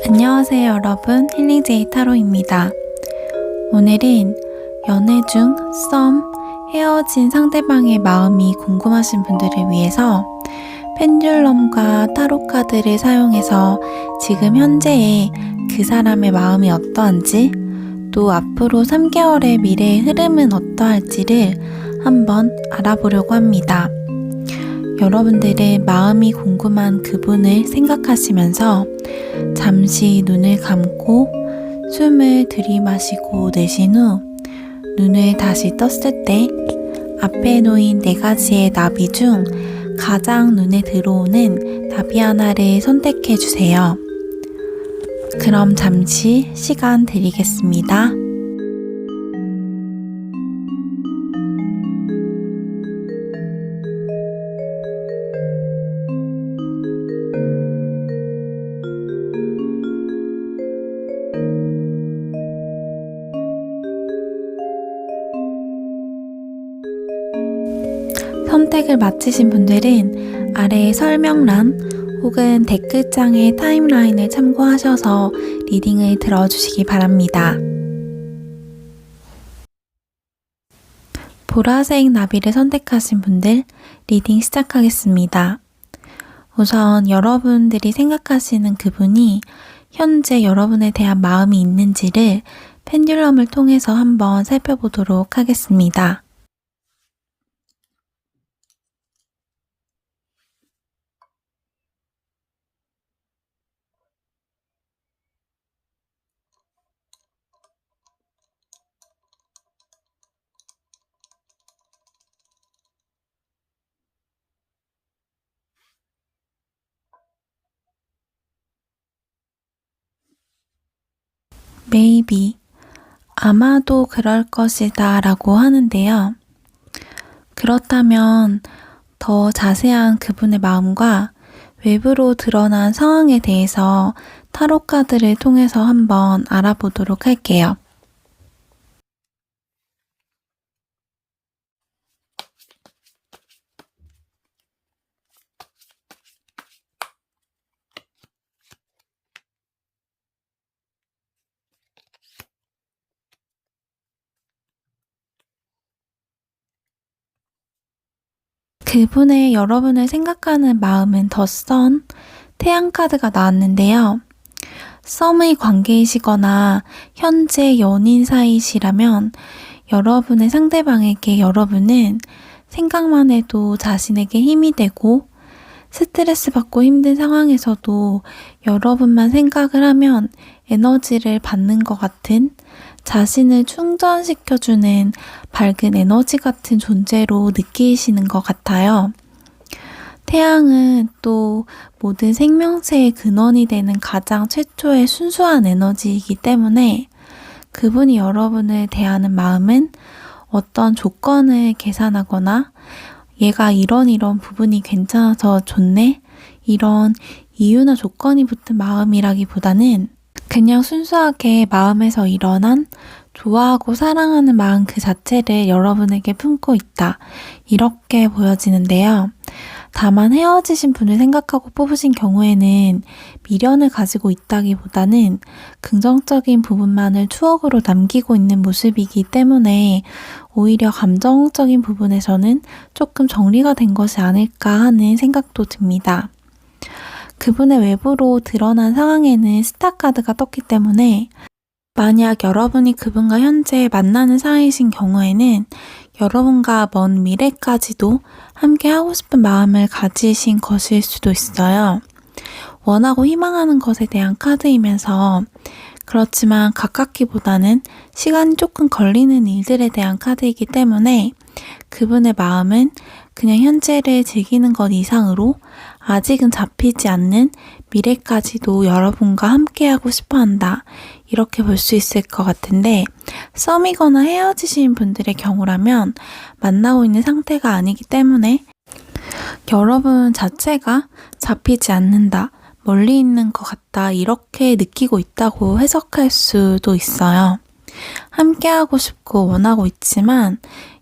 안녕하세요 여러분, 힐링제이 타로입니다. 오늘은 연애 중 썸, 헤어진 상대방의 마음이 궁금하신 분들을 위해서 펜듈럼과 타로 카드를 사용해서 지금 현재의 그 사람의 마음이 어떠한지, 또 앞으로 3개월의 미래의 흐름은 어떠할지를 한번 알아보려고 합니다. 여러분들의 마음이 궁금한 그분을 생각하시면서 잠시 눈을 감고 숨을 들이마시고 내쉰 후 눈을 다시 떴을 때 앞에 놓인 4가지의 나비 중 가장 눈에 들어오는 나비 하나를 선택해 주세요. 그럼 잠시 시간 드리겠습니다. 선택을 마치신 분들은 아래 설명란 혹은 댓글창의 타임라인을 참고하셔서 리딩을 들어주시기 바랍니다. 보라색 나비를 선택하신 분들 리딩 시작하겠습니다. 우선 여러분들이 생각하시는 그분이 현재 여러분에 대한 마음이 있는지를 펜듈럼을 통해서 한번 살펴보도록 하겠습니다. Maybe, 아마도 그럴 것이다 라고 하는데요. 그렇다면 더 자세한 그분의 마음과 외부로 드러난 상황에 대해서 타로 카드를 통해서 한번 알아보도록 할게요. 그분의 여러분을 생각하는 마음은 더 선, 태양 카드가 나왔는데요. 썸의 관계이시거나 현재 연인 사이시라면 여러분의 상대방에게 여러분은 생각만 해도 자신에게 힘이 되고, 스트레스 받고 힘든 상황에서도 여러분만 생각을 하면 에너지를 받는 것 같은, 자신을 충전시켜주는 밝은 에너지 같은 존재로 느끼시는 것 같아요. 태양은 또 모든 생명체의 근원이 되는 가장 최초의 순수한 에너지이기 때문에 그분이 여러분을 대하는 마음은 어떤 조건을 계산하거나 얘가 이런 부분이 괜찮아서 좋네? 이런 이유나 조건이 붙은 마음이라기보다는 그냥 순수하게 마음에서 일어난 좋아하고 사랑하는 마음 그 자체를 여러분에게 품고 있다, 이렇게 보여지는데요. 다만 헤어지신 분을 생각하고 뽑으신 경우에는 미련을 가지고 있다기보다는 긍정적인 부분만을 추억으로 남기고 있는 모습이기 때문에 오히려 감정적인 부분에서는 조금 정리가 된 것이 아닐까 하는 생각도 듭니다. 그분의 외부로 드러난 상황에는 스타 카드가 떴기 때문에 만약 여러분이 그분과 현재 만나는 사이이신 경우에는 여러분과 먼 미래까지도 함께 하고 싶은 마음을 가지신 것일 수도 있어요. 원하고 희망하는 것에 대한 카드이면서 그렇지만 가깝기보다는 시간이 조금 걸리는 일들에 대한 카드이기 때문에 그분의 마음은 그냥 현재를 즐기는 것 이상으로 아직은 잡히지 않는 미래까지도 여러분과 함께하고 싶어한다, 이렇게 볼 수 있을 것 같은데, 썸이거나 헤어지신 분들의 경우라면 만나고 있는 상태가 아니기 때문에 여러분 자체가 잡히지 않는다, 멀리 있는 것 같다, 이렇게 느끼고 있다고 해석할 수도 있어요. 함께하고 싶고 원하고 있지만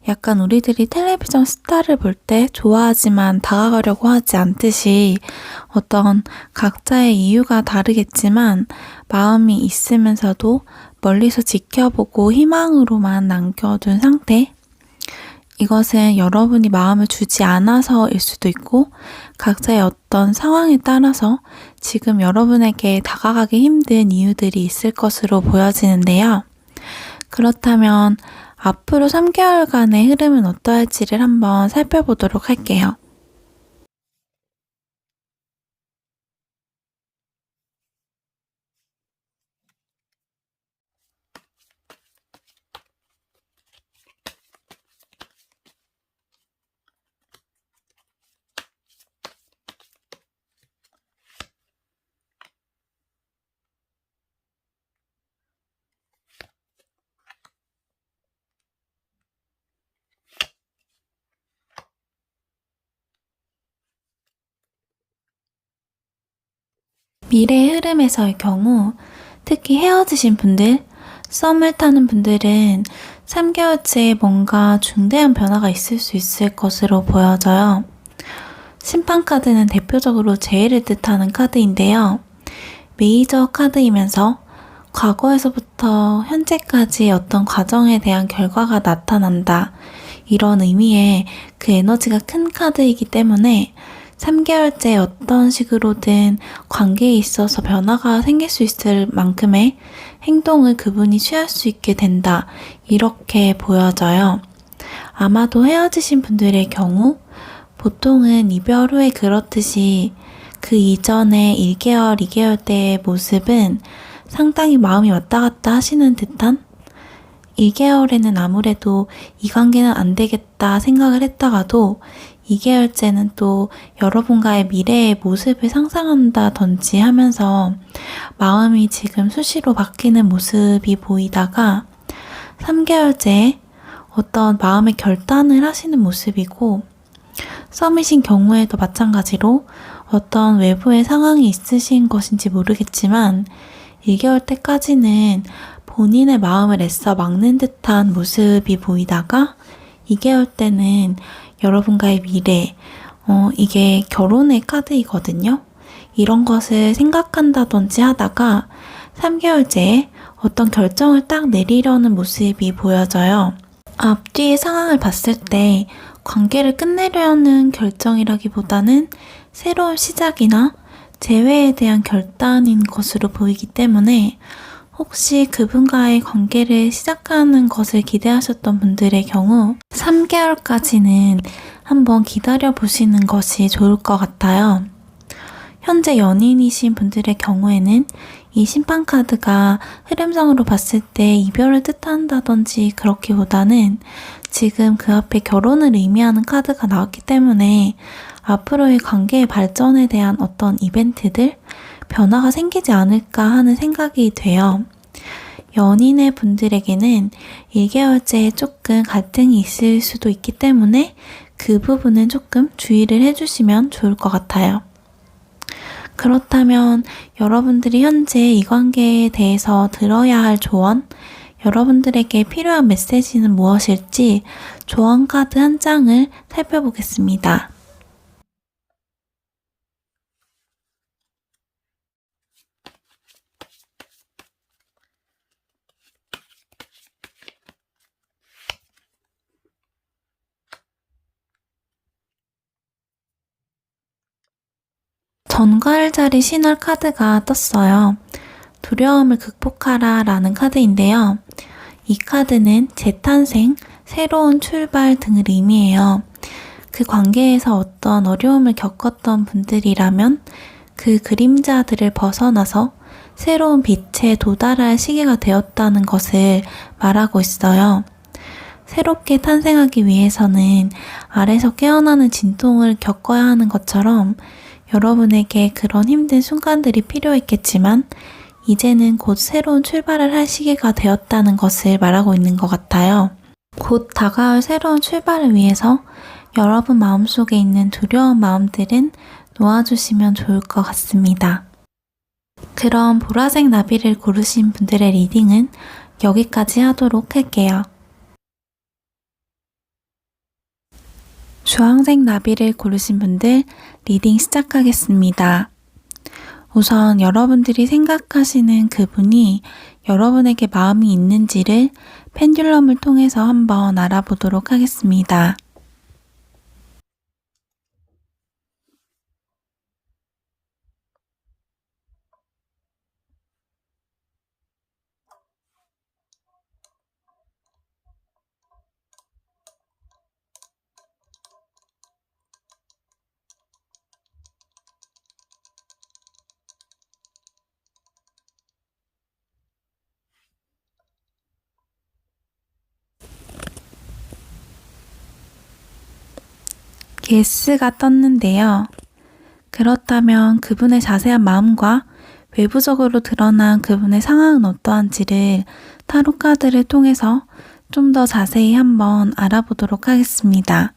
약간 우리들이 텔레비전 스타를 볼 때 좋아하지만 다가가려고 하지 않듯이 어떤 각자의 이유가 다르겠지만 마음이 있으면서도 멀리서 지켜보고 희망으로만 남겨둔 상태? 이것은 여러분이 마음을 주지 않아서일 수도 있고 각자의 어떤 상황에 따라서 지금 여러분에게 다가가기 힘든 이유들이 있을 것으로 보여지는데요. 그렇다면 앞으로 3개월간의 흐름은 어떠할지를 한번 살펴보도록 할게요. 미래의 흐름에서의 경우, 특히 헤어지신 분들, 썸을 타는 분들은 3개월째에 뭔가 중대한 변화가 있을 수 있을 것으로 보여져요. 심판카드는 대표적으로 재해를 뜻하는 카드인데요. 메이저 카드이면서 과거에서부터 현재까지 어떤 과정에 대한 결과가 나타난다. 이런 의미의 그 에너지가 큰 카드이기 때문에 3개월째 어떤 식으로든 관계에 있어서 변화가 생길 수 있을 만큼의 행동을 그분이 취할 수 있게 된다. 이렇게 보여져요. 아마도 헤어지신 분들의 경우 보통은 이별 후에 그렇듯이 그 이전에 1개월, 2개월 때의 모습은 상당히 마음이 왔다 갔다 하시는 듯한 1개월에는 아무래도 이 관계는 안 되겠다 생각을 했다가도 2개월째는 또 여러분과의 미래의 모습을 상상한다든지 하면서 마음이 지금 수시로 바뀌는 모습이 보이다가 3개월째에 어떤 마음의 결단을 하시는 모습이고 썸이신 경우에도 마찬가지로 어떤 외부의 상황이 있으신 것인지 모르겠지만 1개월 때까지는 본인의 마음을 애써 막는 듯한 모습이 보이다가 2개월 때는 여러분과의 미래, 이게 결혼의 카드이거든요. 이런 것을 생각한다든지 하다가 3개월째에 어떤 결정을 딱 내리려는 모습이 보여져요. 앞뒤의 상황을 봤을 때 관계를 끝내려는 결정이라기보다는 새로운 시작이나 재회에 대한 결단인 것으로 보이기 때문에 혹시 그분과의 관계를 시작하는 것을 기대하셨던 분들의 경우 3개월까지는 한번 기다려 보시는 것이 좋을 것 같아요. 현재 연인이신 분들의 경우에는 이 심판카드가 흐름상으로 봤을 때 이별을 뜻한다든지 그렇기보다는 지금 그 앞에 결혼을 의미하는 카드가 나왔기 때문에 앞으로의 관계의 발전에 대한 어떤 이벤트들, 변화가 생기지 않을까 하는 생각이 돼요. 연인의 분들에게는 1개월째에 조금 갈등이 있을 수도 있기 때문에 그 부분은 조금 주의를 해주시면 좋을 것 같아요. 그렇다면 여러분들이 현재 이 관계에 대해서 들어야 할 조언, 여러분들에게 필요한 메시지는 무엇일지 조언 카드 한 장을 살펴보겠습니다. 전과일자리 신월 카드가 떴어요. 두려움을 극복하라 라는 카드인데요. 이 카드는 재탄생, 새로운 출발 등을 의미해요. 그 관계에서 어떤 어려움을 겪었던 분들이라면 그 그림자들을 벗어나서 새로운 빛에 도달할 시기가 되었다는 것을 말하고 있어요. 새롭게 탄생하기 위해서는 아래서 깨어나는 진통을 겪어야 하는 것처럼 여러분에게 그런 힘든 순간들이 필요했겠지만 이제는 곧 새로운 출발을 할 시기가 되었다는 것을 말하고 있는 것 같아요. 곧 다가올 새로운 출발을 위해서 여러분 마음속에 있는 두려운 마음들은 놓아주시면 좋을 것 같습니다. 그럼 보라색 나비를 고르신 분들의 리딩은 여기까지 하도록 할게요. 주황색 나비를 고르신 분들 리딩 시작하겠습니다. 우선 여러분들이 생각하시는 그분이 여러분에게 마음이 있는지를 펜듈럼을 통해서 한번 알아보도록 하겠습니다. 예스가 떴는데요. 그렇다면 그분의 자세한 마음과 외부적으로 드러난 그분의 상황은 어떠한지를 타로 카드를 통해서 좀 더 자세히 한번 알아보도록 하겠습니다.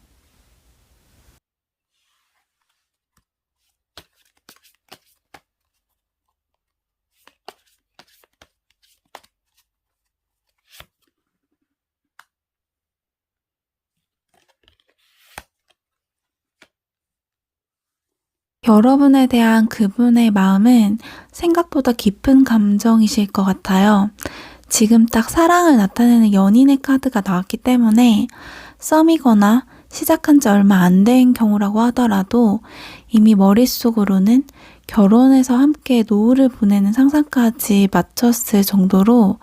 여러분에 대한 그분의 마음은 생각보다 깊은 감정이실 것 같아요. 지금 딱 사랑을 나타내는 연인의 카드가 나왔기 때문에 썸이거나 시작한 지 얼마 안 된 경우라고 하더라도 이미 머릿속으로는 결혼해서 함께 노후를 보내는 상상까지 마쳤을 정도로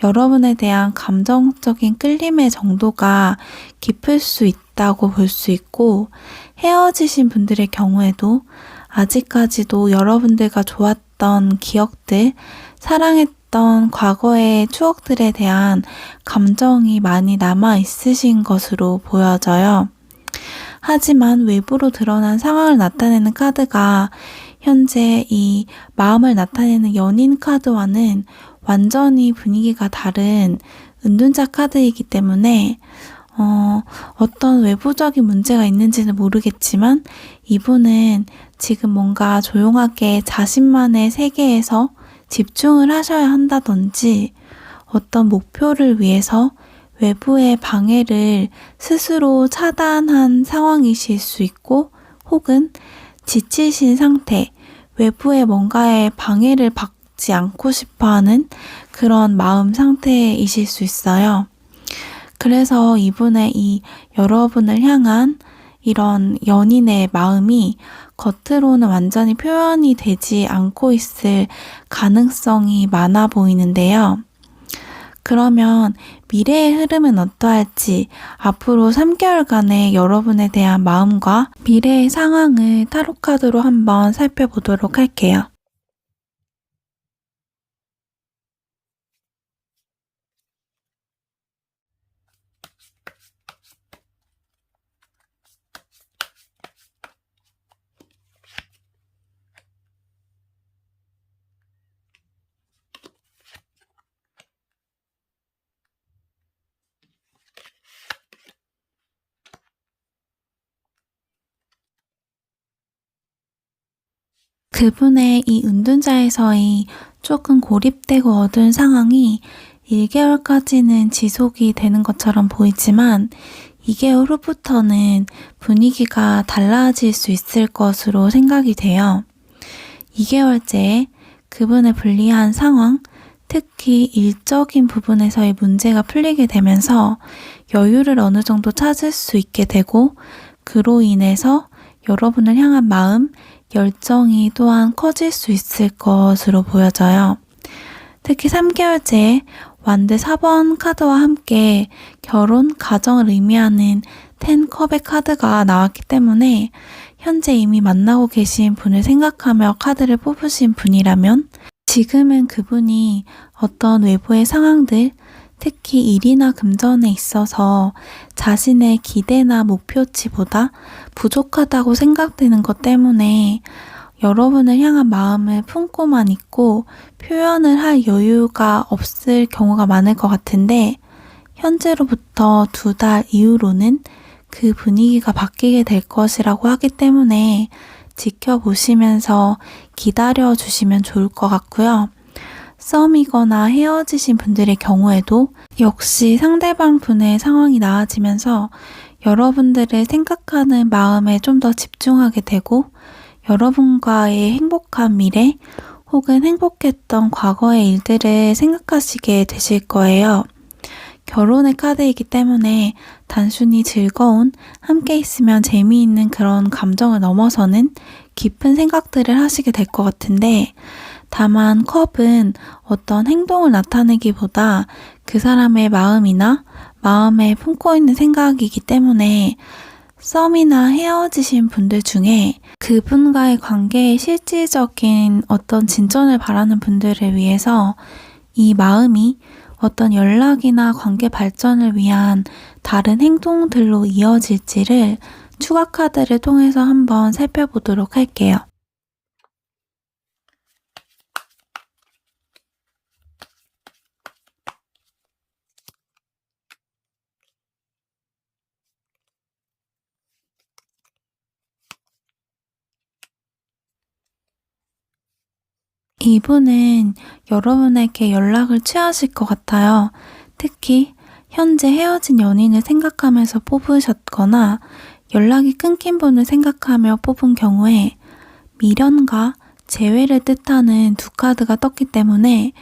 여러분에 대한 감정적인 끌림의 정도가 깊을 수 있다고 볼 수 있고, 헤어지신 분들의 경우에도 아직까지도 여러분들과 좋았던 기억들, 사랑했던 과거의 추억들에 대한 감정이 많이 남아 있으신 것으로 보여져요. 하지만 외부로 드러난 상황을 나타내는 카드가 현재 이 마음을 나타내는 연인 카드와는 완전히 분위기가 다른 은둔자 카드이기 때문에 어떤 외부적인 문제가 있는지는 모르겠지만 이분은 지금 뭔가 조용하게 자신만의 세계에서 집중을 하셔야 한다든지 어떤 목표를 위해서 외부의 방해를 스스로 차단한 상황이실 수 있고, 혹은 지치신 상태, 외부의 뭔가에 방해를 받지 않고 싶어하는 그런 마음 상태이실 수 있어요. 그래서 이분의 이 여러분을 향한 이런 연인의 마음이 겉으로는 완전히 표현이 되지 않고 있을 가능성이 많아 보이는데요. 그러면 미래의 흐름은 어떠할지 앞으로 3개월간의 여러분에 대한 마음과 미래의 상황을 타로카드로 한번 살펴보도록 할게요. 그분의 이 은둔자에서의 조금 고립되고 어두운 상황이 1개월까지는 지속이 되는 것처럼 보이지만 2개월 후부터는 분위기가 달라질 수 있을 것으로 생각이 돼요. 2개월째 그분의 불리한 상황, 특히 일적인 부분에서의 문제가 풀리게 되면서 여유를 어느 정도 찾을 수 있게 되고, 그로 인해서 여러분을 향한 마음, 열정이 또한 커질 수 있을 것으로 보여져요. 특히 3개월째 완드 4번 카드와 함께 결혼, 가정을 의미하는 10컵의 카드가 나왔기 때문에 현재 이미 만나고 계신 분을 생각하며 카드를 뽑으신 분이라면 지금은 그분이 어떤 외부의 상황들, 특히 일이나 금전에 있어서 자신의 기대나 목표치보다 부족하다고 생각되는 것 때문에 여러분을 향한 마음을 품고만 있고 표현을 할 여유가 없을 경우가 많을 것 같은데, 현재로부터 2달 이후로는 그 분위기가 바뀌게 될 것이라고 하기 때문에 지켜보시면서 기다려주시면 좋을 것 같고요. 썸이거나 헤어지신 분들의 경우에도 역시 상대방 분의 상황이 나아지면서 여러분들을 생각하는 마음에 좀 더 집중하게 되고 여러분과의 행복한 미래 혹은 행복했던 과거의 일들을 생각하시게 되실 거예요. 결혼의 카드이기 때문에 단순히 즐거운, 함께 있으면 재미있는 그런 감정을 넘어서는 깊은 생각들을 하시게 될 것 같은데, 다만 컵은 어떤 행동을 나타내기보다 그 사람의 마음이나 마음에 품고 있는 생각이기 때문에 썸이나 헤어지신 분들 중에 그분과의 관계에 실질적인 어떤 진전을 바라는 분들을 위해서 이 마음이 어떤 연락이나 관계 발전을 위한 다른 행동들로 이어질지를 추가 카드를 통해서 한번 살펴보도록 할게요. 이분은 여러분에게 연락을 취하실 것 같아요. 특히 현재 헤어진 연인을 생각하면서 뽑으셨거나 연락이 끊긴 분을 생각하며 뽑은 경우에 미련과 재회를 뜻하는 두 카드가 떴기 때문에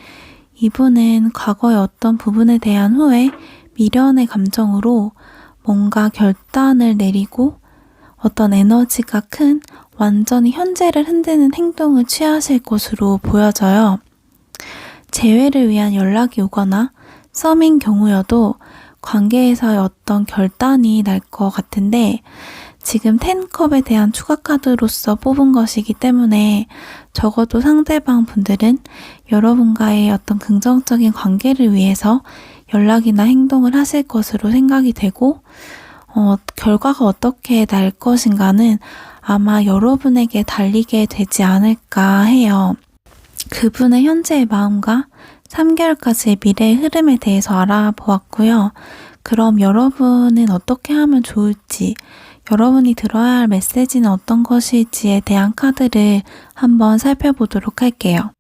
이분은 과거의 어떤 부분에 대한 후회, 미련의 감정으로 뭔가 결단을 내리고 어떤 에너지가 큰 완전히 현재를 흔드는 행동을 취하실 것으로 보여져요. 재회를 위한 연락이 오거나 썸인 경우여도 관계에서의 어떤 결단이 날 것 같은데 지금 10컵에 대한 추가 카드로서 뽑은 것이기 때문에 적어도 상대방 분들은 여러분과의 어떤 긍정적인 관계를 위해서 연락이나 행동을 하실 것으로 생각이 되고 결과가 어떻게 날 것인가는 아마 여러분에게 달리게 되지 않을까 해요. 그분의 현재의 마음과 3개월까지의 미래의 흐름에 대해서 알아보았고요. 그럼 여러분은 어떻게 하면 좋을지, 여러분이 들어야 할 메시지는 어떤 것일지에 대한 카드를 한번 살펴보도록 할게요.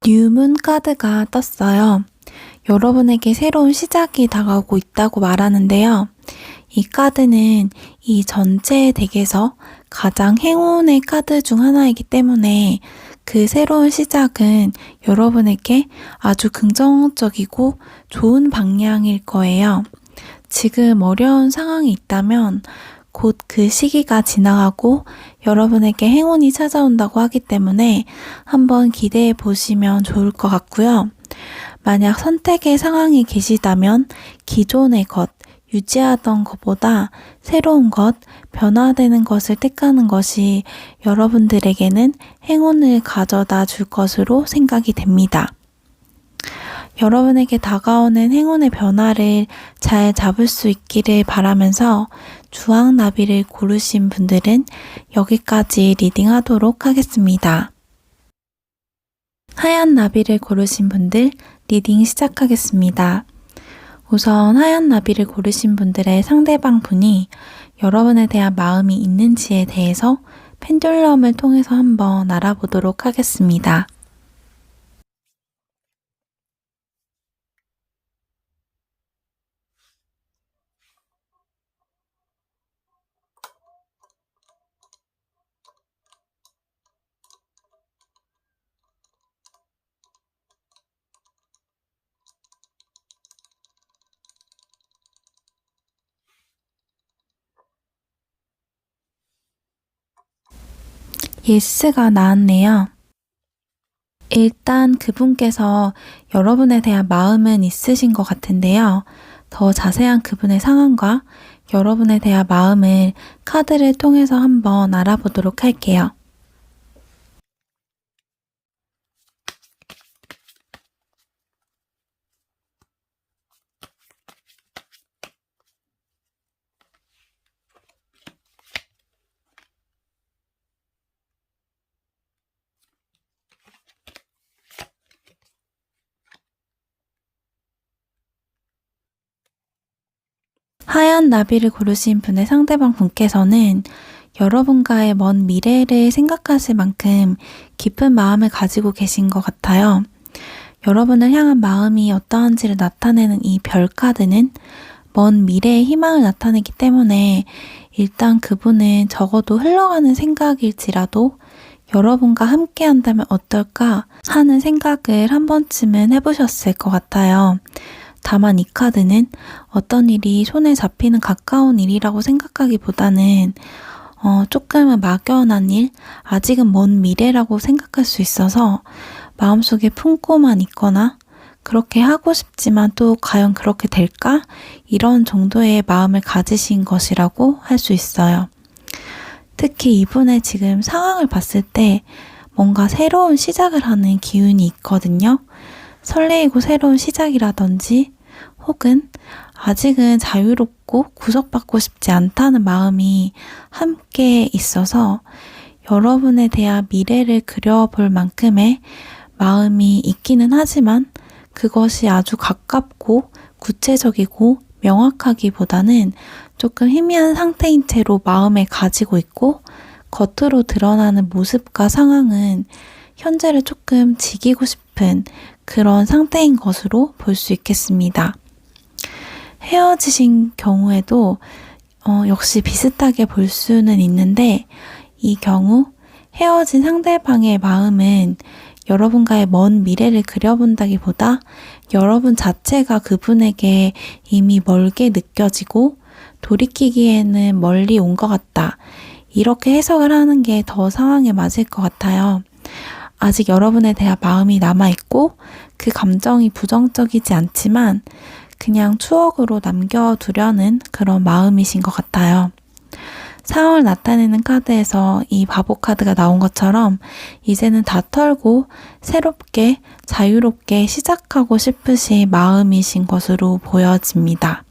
뉴문 카드가 떴어요. 여러분에게 새로운 시작이 다가오고 있다고 말하는데요. 이 카드는 이 전체 덱에서 가장 행운의 카드 중 하나이기 때문에 그 새로운 시작은 여러분에게 아주 긍정적이고 좋은 방향일 거예요. 지금 어려운 상황이 있다면 곧 그 시기가 지나가고 여러분에게 행운이 찾아온다고 하기 때문에 한번 기대해 보시면 좋을 것 같고요. 만약 선택의 상황이 계시다면 기존의 것, 유지하던 것보다 새로운 것, 변화되는 것을 택하는 것이 여러분들에게는 행운을 가져다 줄 것으로 생각이 됩니다. 여러분에게 다가오는 행운의 변화를 잘 잡을 수 있기를 바라면서 주황나비를 고르신 분들은 여기까지 리딩하도록 하겠습니다. 하얀 나비를 고르신 분들 리딩 시작하겠습니다. 우선 하얀 나비를 고르신 분들의 상대방 분이 여러분에 대한 마음이 있는지에 대해서 펜듈럼을 통해서 한번 알아보도록 하겠습니다. 예스가 나왔네요. 일단 그분께서 여러분에 대한 마음은 있으신 것 같은데요. 더 자세한 그분의 상황과 여러분에 대한 마음을 카드를 통해서 한번 알아보도록 할게요. 하얀 희미한 나비를 고르신 분의 상대방 분께서는 여러분과의 먼 미래를 생각하실 만큼 깊은 마음을 가지고 계신 것 같아요. 여러분을 향한 마음이 어떠한지를 나타내는 이 별 카드는 먼 미래의 희망을 나타내기 때문에 일단 그분은 적어도 흘러가는 생각일지라도 여러분과 함께 한다면 어떨까 하는 생각을 한 번쯤은 해보셨을 것 같아요. 다만 이 카드는 어떤 일이 손에 잡히는 가까운 일이라고 생각하기보다는 조금은 막연한 일, 아직은 먼 미래라고 생각할 수 있어서 마음속에 품고만 있거나 그렇게 하고 싶지만 또 과연 그렇게 될까? 이런 정도의 마음을 가지신 것이라고 할 수 있어요. 특히 이분의 지금 상황을 봤을 때 뭔가 새로운 시작을 하는 기운이 있거든요. 설레이고 새로운 시작이라든지 혹은 아직은 자유롭고 구속받고 싶지 않다는 마음이 함께 있어서 여러분에 대한 미래를 그려볼 만큼의 마음이 있기는 하지만 그것이 아주 가깝고 구체적이고 명확하기보다는 조금 희미한 상태인 채로 마음에 가지고 있고 겉으로 드러나는 모습과 상황은 현재를 조금 지키고 싶은 그런 상태인 것으로 볼 수 있겠습니다. 헤어지신 경우에도 역시 비슷하게 볼 수는 있는데 이 경우 헤어진 상대방의 마음은 여러분과의 먼 미래를 그려본다기보다 여러분 자체가 그분에게 이미 멀게 느껴지고 돌이키기에는 멀리 온 것 같다. 이렇게 해석을 하는 게 더 상황에 맞을 것 같아요. 아직 여러분에 대한 마음이 남아있고 그 감정이 부정적이지 않지만 그냥 추억으로 남겨두려는 그런 마음이신 것 같아요. 상황을 나타내는 카드에서 이 바보 카드가 나온 것처럼 이제는 다 털고 새롭게 자유롭게 시작하고 싶으신 마음이신 것으로 보여집니다.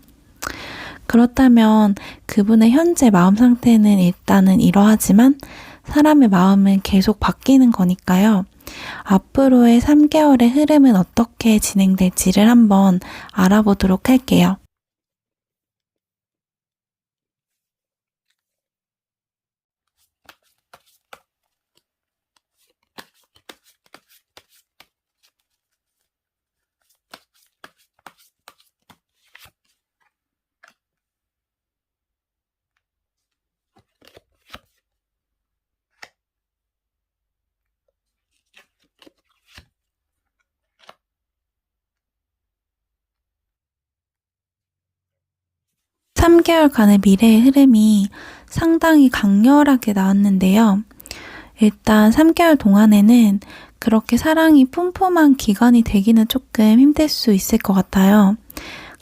그렇다면 그분의 현재 마음 상태는 일단은 이러하지만 사람의 마음은 계속 바뀌는 거니까요. 앞으로의 3개월의 흐름은 어떻게 진행될지를 한번 알아보도록 할게요. 삼 3개월간의 미래의 흐름이 상당히 강렬하게 나왔는데요. 일단 3개월 동안에는 그렇게 사랑이 뿜뿜한 기간이 되기는 조금 힘들 수 있을 것 같아요.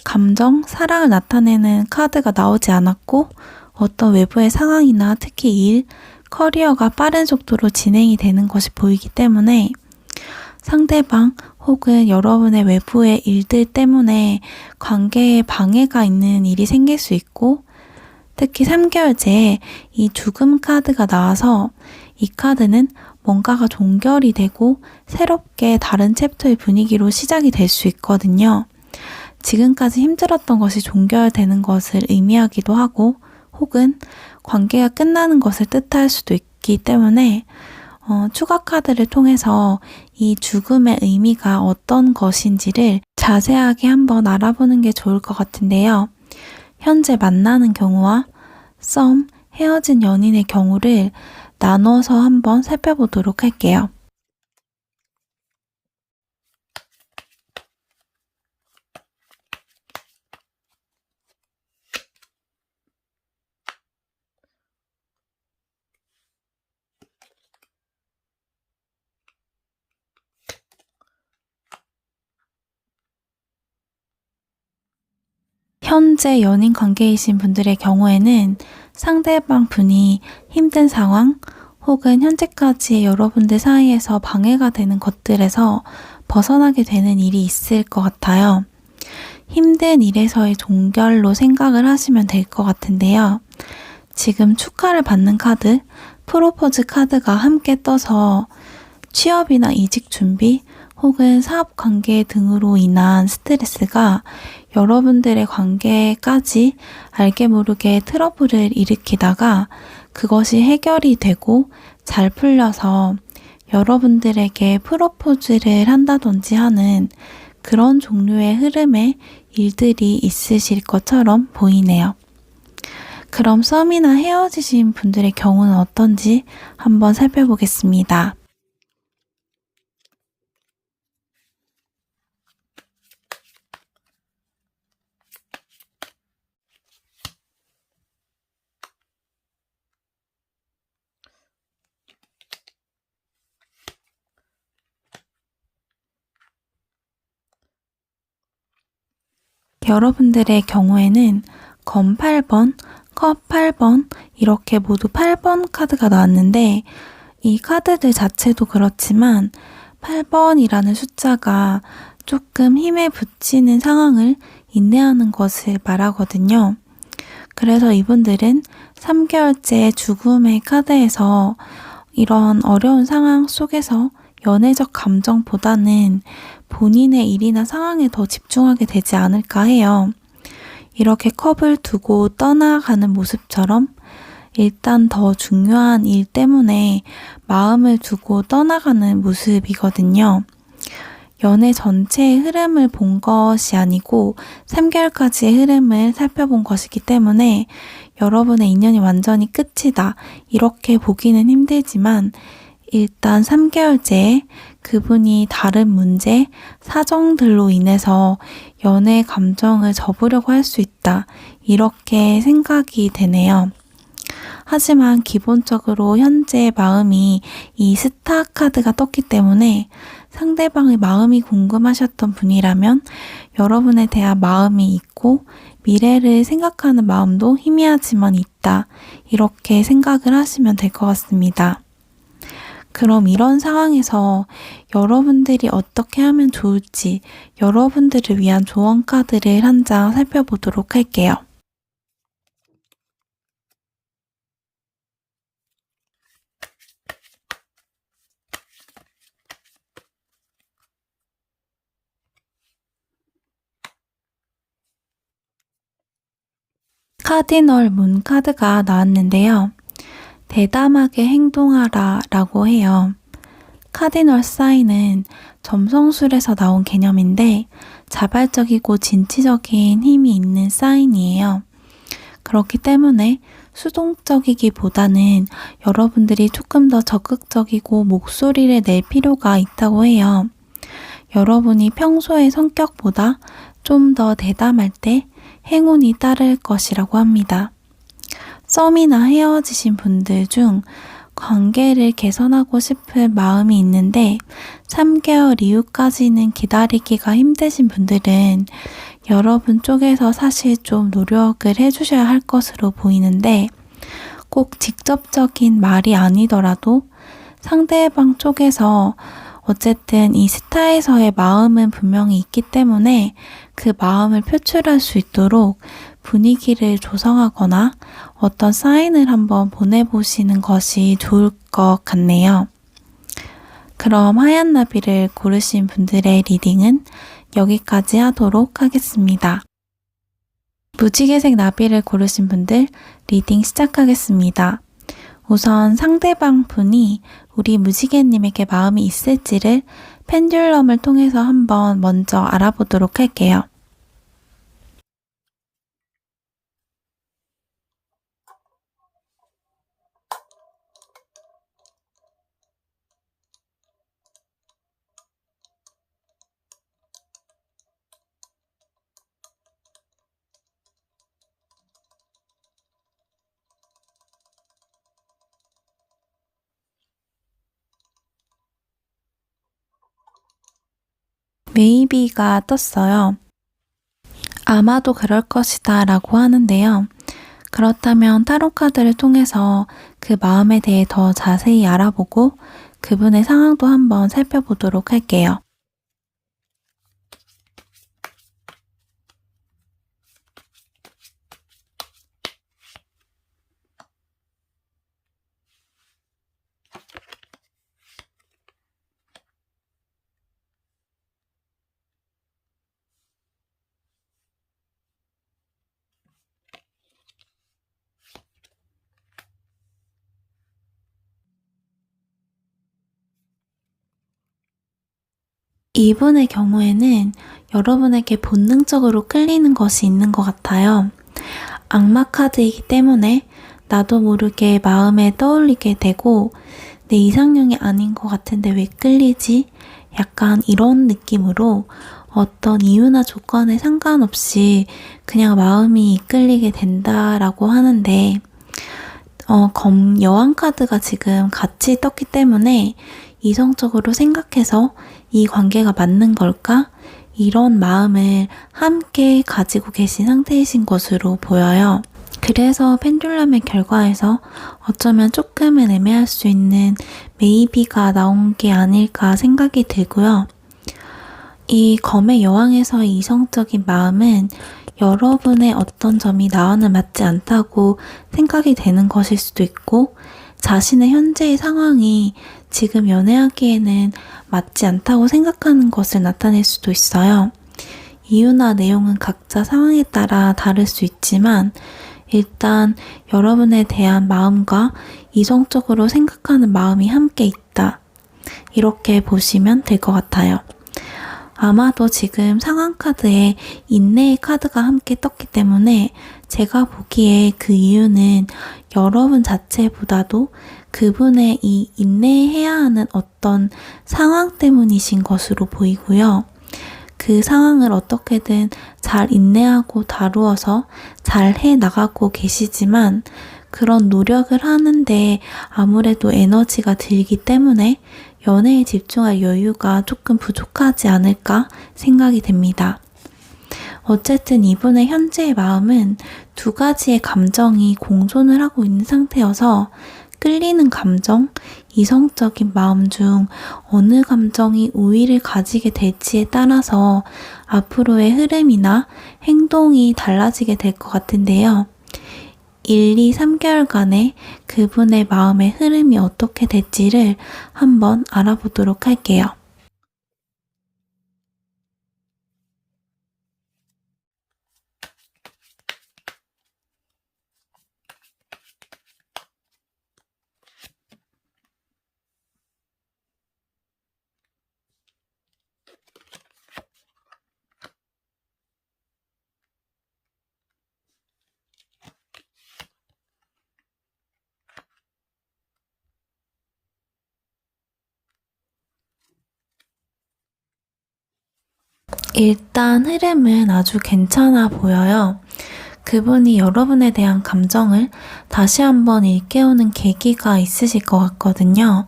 감정, 사랑을 나타내는 카드가 나오지 않았고 어떤 외부의 상황이나 특히 일, 커리어가 빠른 속도로 진행이 되는 것이 보이기 때문에 상대방 혹은 여러분의 외부의 일들 때문에 관계에 방해가 있는 일이 생길 수 있고 특히 3개월째에 이 죽음 카드가 나와서 이 카드는 뭔가가 종결이 되고 새롭게 다른 챕터의 분위기로 시작이 될 수 있거든요. 지금까지 힘들었던 것이 종결되는 것을 의미하기도 하고 혹은 관계가 끝나는 것을 뜻할 수도 있기 때문에 추가 카드를 통해서 이 죽음의 의미가 어떤 것인지를 자세하게 한번 알아보는 게 좋을 것 같은데요. 현재 만나는 경우와 썸, 헤어진 연인의 경우를 나눠서 한번 살펴보도록 할게요. 현재 연인 관계이신 분들의 경우에는 상대방 분이 힘든 상황 혹은 현재까지 여러분들 사이에서 방해가 되는 것들에서 벗어나게 되는 일이 있을 것 같아요. 힘든 일에서의 종결로 생각을 하시면 될 것 같은데요. 지금 축하를 받는 카드, 프로포즈 카드가 함께 떠서 취업이나 이직 준비 혹은 사업 관계 등으로 인한 스트레스가 여러분들의 관계까지 알게 모르게 트러블을 일으키다가 그것이 해결이 되고 잘 풀려서 여러분들에게 프로포즈를 한다든지 하는 그런 종류의 흐름의 일들이 있으실 것처럼 보이네요. 그럼 썸이나 헤어지신 분들의 경우는 어떤지 한번 살펴보겠습니다. 여러분들의 경우에는 검 8번, 컵 8번 이렇게 모두 8번 카드가 나왔는데 이 카드들 자체도 그렇지만 8번이라는 숫자가 조금 힘에 부치는 상황을 인내하는 것을 말하거든요. 그래서 이분들은 3개월째 죽음의 카드에서 이런 어려운 상황 속에서 연애적 감정보다는 본인의 일이나 상황에 더 집중하게 되지 않을까 해요. 이렇게 컵을 두고 떠나가는 모습처럼 일단 더 중요한 일 때문에 마음을 두고 떠나가는 모습이거든요. 연애 전체의 흐름을 본 것이 아니고 3개월까지의 흐름을 살펴본 것이기 때문에 여러분의 인연이 완전히 끝이다 이렇게 보기는 힘들지만 일단 3개월째에 그분이 다른 문제, 사정들로 인해서 연애 감정을 접으려고 할 수 있다 이렇게 생각이 되네요. 하지만 기본적으로 현재 마음이 이 스타 카드가 떴기 때문에 상대방의 마음이 궁금하셨던 분이라면 여러분에 대한 마음이 있고 미래를 생각하는 마음도 희미하지만 있다. 이렇게 생각을 하시면 될 것 같습니다. 그럼 이런 상황에서 여러분들이 어떻게 하면 좋을지 여러분들을 위한 조언 카드를 한 장 살펴보도록 할게요. 카디널 문 카드가 나왔는데요. 대담하게 행동하라 라고 해요. 카디널 사인은 점성술에서 나온 개념인데 자발적이고 진취적인 힘이 있는 사인이에요. 그렇기 때문에 수동적이기보다는 여러분들이 조금 더 적극적이고 목소리를 낼 필요가 있다고 해요. 여러분이 평소의 성격보다 좀 더 대담할 때 행운이 따를 것이라고 합니다. 썸이나 헤어지신 분들 중 관계를 개선하고 싶은 마음이 있는데 3개월 이후까지는 기다리기가 힘드신 분들은 여러분 쪽에서 사실 좀 노력을 해주셔야 할 것으로 보이는데 꼭 직접적인 말이 아니더라도 상대방 쪽에서 어쨌든 이 스타에서의 마음은 분명히 있기 때문에 그 마음을 표출할 수 있도록 분위기를 조성하거나 어떤 사인을 한번 보내보시는 것이 좋을 것 같네요. 그럼 하얀 나비를 고르신 분들의 리딩은 여기까지 하도록 하겠습니다. 무지개색 나비를 고르신 분들 리딩 시작하겠습니다. 우선 상대방 분이 우리 무지개님에게 마음이 있을지를 펜듈럼을 통해서 한번 먼저 알아보도록 할게요. Maybe가 떴어요. 아마도 그럴 것이다 라고 하는데요. 그렇다면 타로 카드를 통해서 그 마음에 대해 더 자세히 알아보고 그분의 상황도 한번 살펴보도록 할게요. 이분의 경우에는 여러분에게 본능적으로 끌리는 것이 있는 것 같아요. 악마 카드이기 때문에 나도 모르게 마음에 떠올리게 되고 내 이상형이 아닌 것 같은데 왜 끌리지? 약간 이런 느낌으로 어떤 이유나 조건에 상관없이 그냥 마음이 이끌리게 된다라고 하는데 여왕 카드가 지금 같이 떴기 때문에 이성적으로 생각해서 이 관계가 맞는 걸까? 이런 마음을 함께 가지고 계신 상태이신 것으로 보여요. 그래서 펜듈럼의 결과에서 어쩌면 조금은 애매할 수 있는 메이비가 나온 게 아닐까 생각이 들고요. 이 검의 여왕에서의 이성적인 마음은 여러분의 어떤 점이 나와는 맞지 않다고 생각이 되는 것일 수도 있고 자신의 현재의 상황이 지금 연애하기에는 맞지 않다고 생각하는 것을 나타낼 수도 있어요. 이유나 내용은 각자 상황에 따라 다를 수 있지만 일단 여러분에 대한 마음과 이성적으로 생각하는 마음이 함께 있다. 이렇게 보시면 될 것 같아요. 아마도 지금 상황 카드에 인내의 카드가 함께 떴기 때문에 제가 보기에 그 이유는 여러분 자체보다도 그분의 이 인내해야 하는 어떤 상황 때문이신 것으로 보이고요. 그 상황을 어떻게든 잘 인내하고 다루어서 잘 해 나가고 계시지만 그런 노력을 하는데 아무래도 에너지가 들기 때문에 연애에 집중할 여유가 조금 부족하지 않을까 생각이 됩니다. 어쨌든 이분의 현재의 마음은 두 가지의 감정이 공존을 하고 있는 상태여서 끌리는 감정, 이성적인 마음 중 어느 감정이 우위를 가지게 될지에 따라서 앞으로의 흐름이나 행동이 달라지게 될 것 같은데요. 1, 2, 3개월간의 그분의 마음의 흐름이 어떻게 될지를 한번 알아보도록 할게요. 일단 흐름은 아주 괜찮아 보여요. 그분이 여러분에 대한 감정을 다시 한번 일깨우는 계기가 있으실 것 같거든요.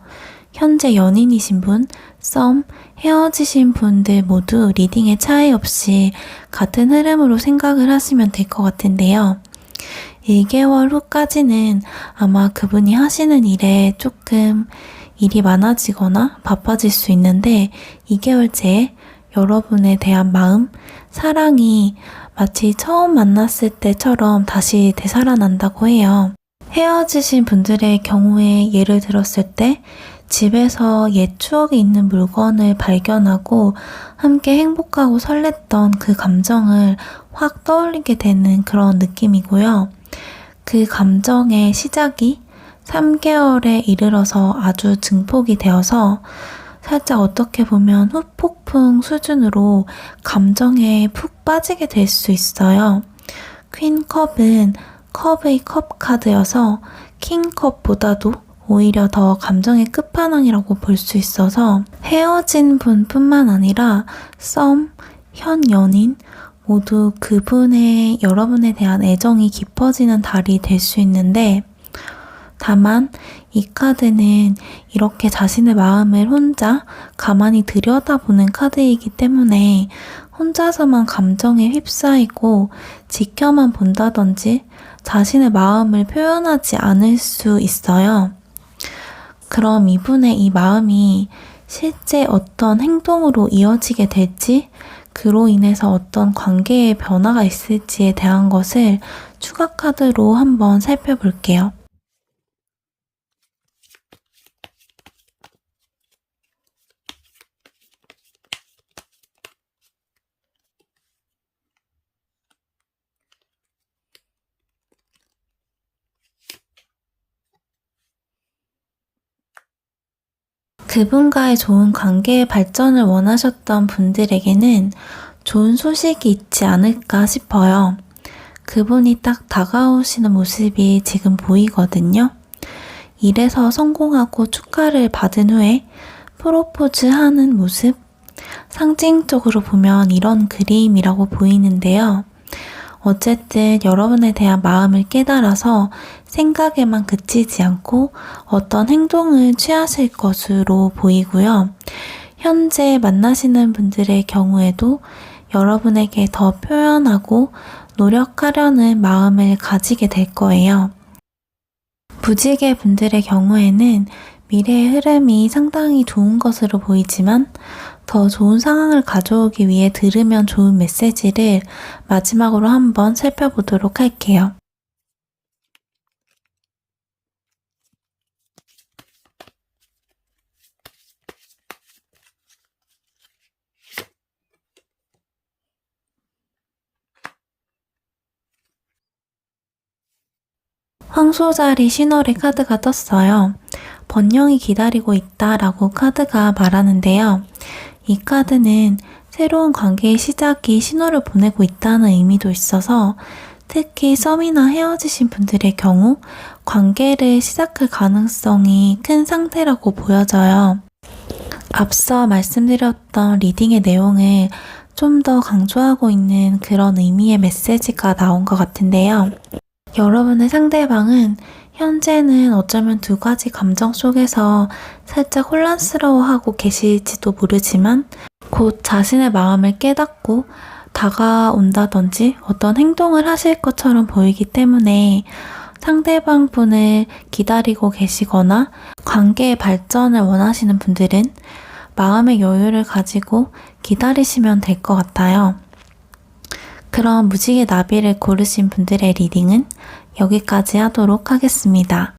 현재 연인이신 분, 썸, 헤어지신 분들 모두 리딩에 차이 없이 같은 흐름으로 생각을 하시면 될 것 같은데요. 1개월 후까지는 아마 그분이 하시는 일에 조금 일이 많아지거나 바빠질 수 있는데 2개월째에 여러분에 대한 마음, 사랑이 마치 처음 만났을 때처럼 다시 되살아난다고 해요. 헤어지신 분들의 경우에 예를 들었을 때 집에서 옛 추억이 있는 물건을 발견하고 함께 행복하고 설렜던 그 감정을 확 떠올리게 되는 그런 느낌이고요. 그 감정의 시작이 3개월에 이르러서 아주 증폭이 되어서 살짝 어떻게 보면 후폭풍 수준으로 감정에 푹 빠지게 될 수 있어요. 퀸컵은 컵의 컵 카드여서 킹컵보다도 오히려 더 감정의 끝판왕이라고 볼 수 있어서 헤어진 분뿐만 아니라 썸, 현 연인 모두 그분의 여러분에 대한 애정이 깊어지는 달이 될 수 있는데 다만 이 카드는 이렇게 자신의 마음을 혼자 가만히 들여다보는 카드이기 때문에 혼자서만 감정에 휩싸이고 지켜만 본다든지 자신의 마음을 표현하지 않을 수 있어요. 그럼 이분의 이 마음이 실제 어떤 행동으로 이어지게 될지 그로 인해서 어떤 관계의 변화가 있을지에 대한 것을 추가 카드로 한번 살펴볼게요. 그분과의 좋은 관계의 발전을 원하셨던 분들에게는 좋은 소식이 있지 않을까 싶어요. 그분이 딱 다가오시는 모습이 지금 보이거든요. 일에서 성공하고 축하를 받은 후에 프로포즈 하는 모습? 상징적으로 보면 이런 그림이라고 보이는데요. 어쨌든 여러분에 대한 마음을 깨달아서 생각에만 그치지 않고 어떤 행동을 취하실 것으로 보이고요. 현재 만나시는 분들의 경우에도 여러분에게 더 표현하고 노력하려는 마음을 가지게 될 거예요. 무지개 분들의 경우에는 미래의 흐름이 상당히 좋은 것으로 보이지만 더 좋은 상황을 가져오기 위해 들으면 좋은 메시지를 마지막으로 한번 살펴보도록 할게요. 황소자리 신호의 카드가 떴어요. 번영이 기다리고 있다라고 카드가 말하는데요. 이 카드는 새로운 관계의 시작이 신호를 보내고 있다는 의미도 있어서 특히 썸이나 헤어지신 분들의 경우 관계를 시작할 가능성이 큰 상태라고 보여져요. 앞서 말씀드렸던 리딩의 내용을 좀 더 강조하고 있는 그런 의미의 메시지가 나온 것 같은데요. 여러분의 상대방은 현재는 어쩌면 두 가지 감정 속에서 살짝 혼란스러워하고 계실지도 모르지만 곧 자신의 마음을 깨닫고 다가온다든지 어떤 행동을 하실 것처럼 보이기 때문에 상대방 분을 기다리고 계시거나 관계의 발전을 원하시는 분들은 마음의 여유를 가지고 기다리시면 될 것 같아요. 그럼 무지개 나비를 고르신 분들의 리딩은 여기까지 하도록 하겠습니다.